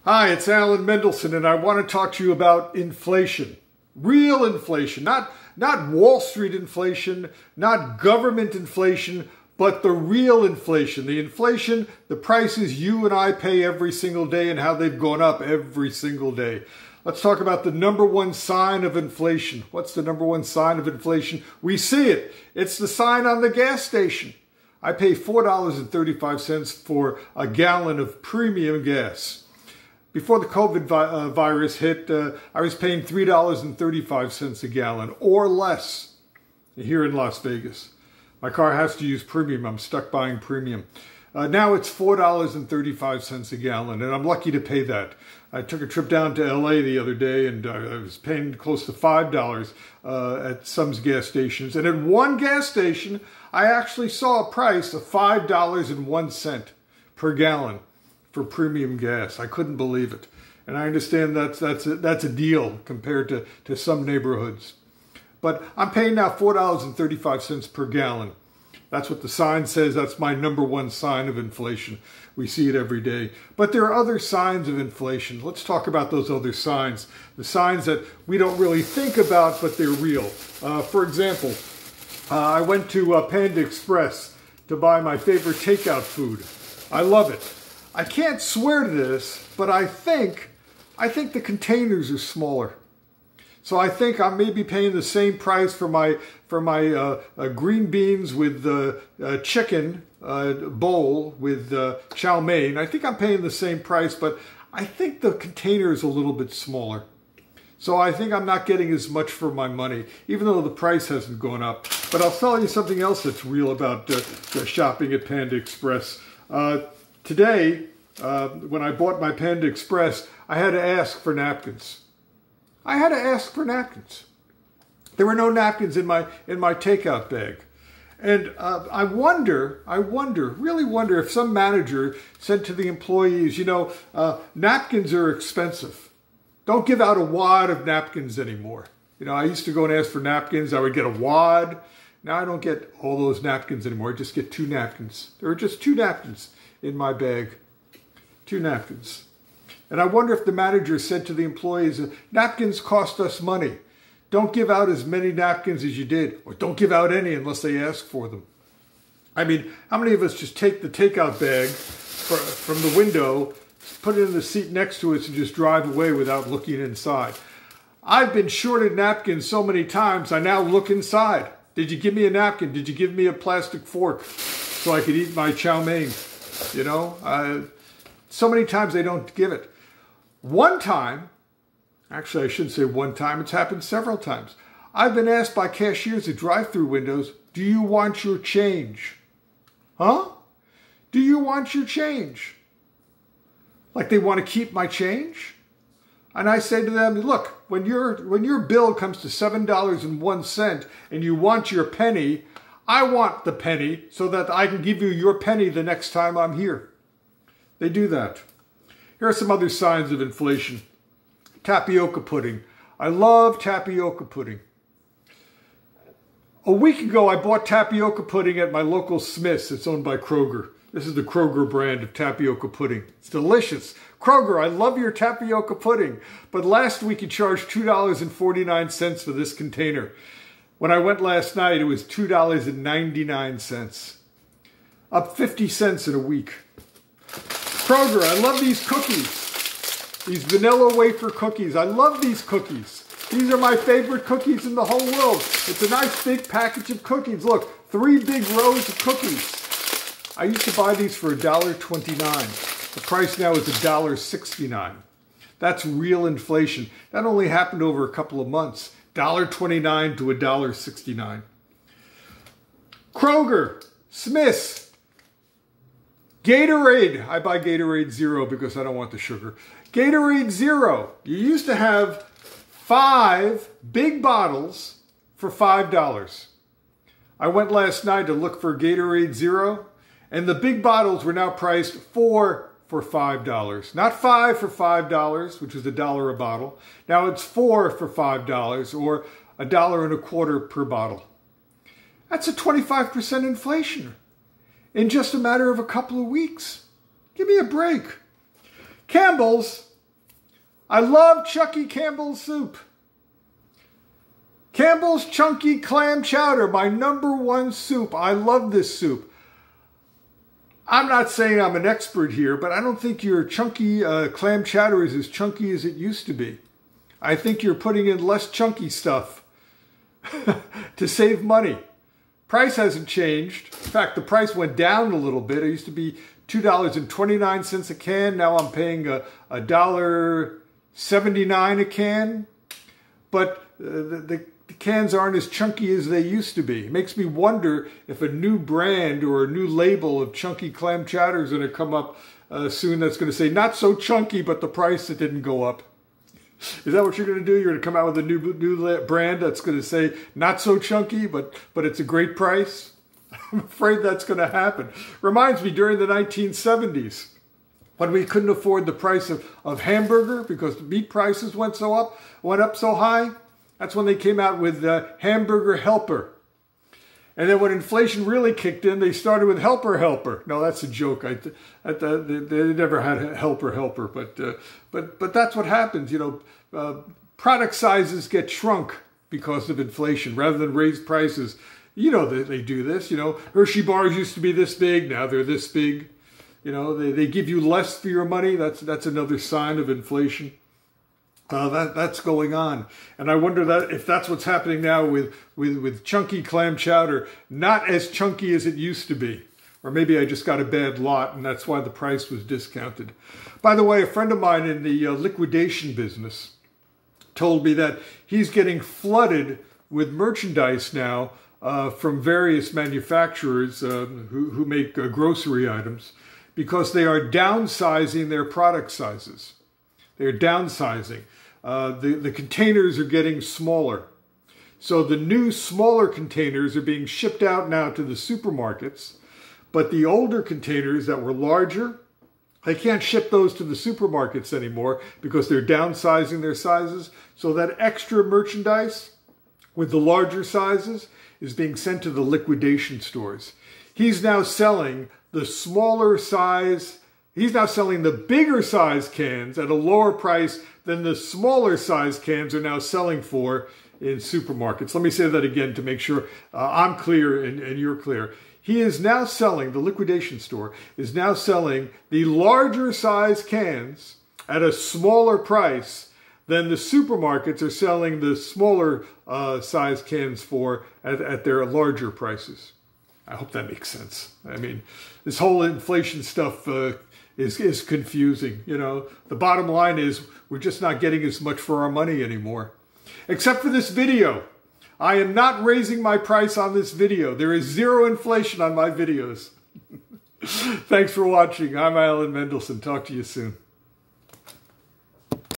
Hi, it's Alan Mendelson, and I want to talk to you about inflation. Real inflation, not Wall Street inflation, not government inflation, but the real inflation. The inflation, the prices you and I pay every single day and how they've gone up every single day. Let's talk about the number one sign of inflation. What's the number one sign of inflation? We see it. It's the sign on the gas station. I pay $4.35 for a gallon of premium gas. Before the COVID virus hit, I was paying $3.35 a gallon or less here in Las Vegas. My car has to use premium. I'm stuck buying premium. Now it's $4.35 a gallon, and I'm lucky to pay that. I took a trip down to LA the other day, and I was paying close to $5 at some gas stations. And at one gas station, I actually saw a price of $5.01 per gallon for premium gas. I couldn't believe it. And I understand that's a deal compared to some neighborhoods. But I'm paying now $4.35 per gallon. That's what the sign says. That's my number one sign of inflation. We see it every day. But there are other signs of inflation. Let's talk about those other signs. The signs that we don't really think about, but they're real. For example, I went to Panda Express to buy my favorite takeout food. I love it. I can't swear to this, but I think the containers are smaller. So I think I may be paying the same price for my green beans with chicken bowl with chow mein. I think I'm paying the same price, but I think the container is a little bit smaller. So I think I'm not getting as much for my money, even though the price hasn't gone up. But I'll tell you something else that's real about shopping at Panda Express. Today, when I bought my Panda Express, I had to ask for napkins. I had to ask for napkins. There were no napkins in my takeout bag. And I really wonder if some manager said to the employees, you know, napkins are expensive. Don't give out a wad of napkins anymore. You know, I used to go and ask for napkins. I would get a wad. Now I don't get all those napkins anymore. I just get 2 napkins. There are just 2 napkins in my bag. 2 napkins. And I wonder if the manager said to the employees, napkins cost us money. Don't give out as many napkins as you did, or don't give out any unless they ask for them. I mean, how many of us just take the takeout bag from the window, put it in the seat next to us, and just drive away without looking inside? I've been shorted napkins so many times, I now look inside. Did you give me a napkin? Did you give me a plastic fork so I could eat my chow mein? You know, so many times they don't give it. One time, actually I shouldn't say one time, it's happened several times. I've been asked by cashiers at drive-through windows, do you want your change? Huh? Do you want your change? Like they want to keep my change? And I say to them, look, when your bill comes to $7.01 and you want your penny, I want the penny so that I can give you your penny the next time I'm here. They do that. Here are some other signs of inflation. Tapioca pudding. I love tapioca pudding. A week ago, I bought tapioca pudding at my local Smith's. It's owned by Kroger. This is the Kroger brand of tapioca pudding. It's delicious. Kroger, I love your tapioca pudding. But last week, you charged $2.49 for this container. When I went last night, it was $2.99. Up 50 cents in a week. Kroger, I love these cookies. These vanilla wafer cookies. I love these cookies. These are my favorite cookies in the whole world. It's a nice big package of cookies. Look, 3 big rows of cookies. I used to buy these for $1.29. The price now is $1.69. That's real inflation. That only happened over a couple of months. $1.29 to $1.69. Kroger, Smith's, Gatorade. I buy Gatorade Zero because I don't want the sugar. Gatorade Zero. You used to have 5 big bottles for $5. I went last night to look for Gatorade Zero, and the big bottles were now priced 4 for $5. Not 5 for $5, which was $1 a bottle. Now it's 4 for $5, or $1.25 per bottle. That's a 25% inflation in just a matter of a couple of weeks. Give me a break. Campbells, I love Chunky Campbell's soup. Campbell's Chunky Clam Chowder, my #1 soup. I love this soup. I'm not saying I'm an expert here, but I don't think your chunky clam chowder is as chunky as it used to be. I think you're putting in less chunky stuff to save money. Price hasn't changed. In fact, the price went down a little bit. It used to be $2.29 a can. Now I'm paying $1.79 a can. But the cans aren't as chunky as they used to be. It makes me wonder if a new brand or a new label of chunky clam chowder is going to come up soon that's going to say, not so chunky, but the price it didn't go up. Is that what you're going to do? You're going to come out with a new brand that's going to say, not so chunky, but it's a great price? I'm afraid that's going to happen. Reminds me during the 1970s, when we couldn't afford the price of hamburger because the meat prices went up so high. That's when they came out with Hamburger Helper. And then when inflation really kicked in, they started with Helper Helper. No, that's a joke. They never had Helper, but that's what happens. You know, product sizes get shrunk because of inflation rather than raise prices. You know they do this. You know, Hershey bars used to be this big, now they're this big. You know, they give you less for your money. That's another sign of inflation. That's going on, and I wonder if that's what's happening now with chunky clam chowder, not as chunky as it used to be, or maybe I just got a bad lot, and that's why the price was discounted. By the way, a friend of mine in the liquidation business told me that he's getting flooded with merchandise now from various manufacturers who make grocery items because they are downsizing their product sizes. They're downsizing. The containers are getting smaller. So the new smaller containers are being shipped out now to the supermarkets, but the older containers that were larger, they can't ship those to the supermarkets anymore because they're downsizing their sizes. So that extra merchandise with the larger sizes is being sent to the liquidation stores. He's now selling the smaller size. He's now selling the bigger size cans at a lower price than the smaller size cans are now selling for in supermarkets. Let me say that again to make sure I'm clear and you're clear. He is now selling, the liquidation store is now selling the larger size cans at a smaller price than the supermarkets are selling the smaller size cans for at their larger prices. I hope that makes sense. I mean, this whole inflation stuff is confusing. You know, the bottom line is we're just not getting as much for our money anymore. Except for this video. I am not raising my price on this video. There is zero inflation on my videos. Thanks for watching. I'm Alan Mendelson. Talk to you soon.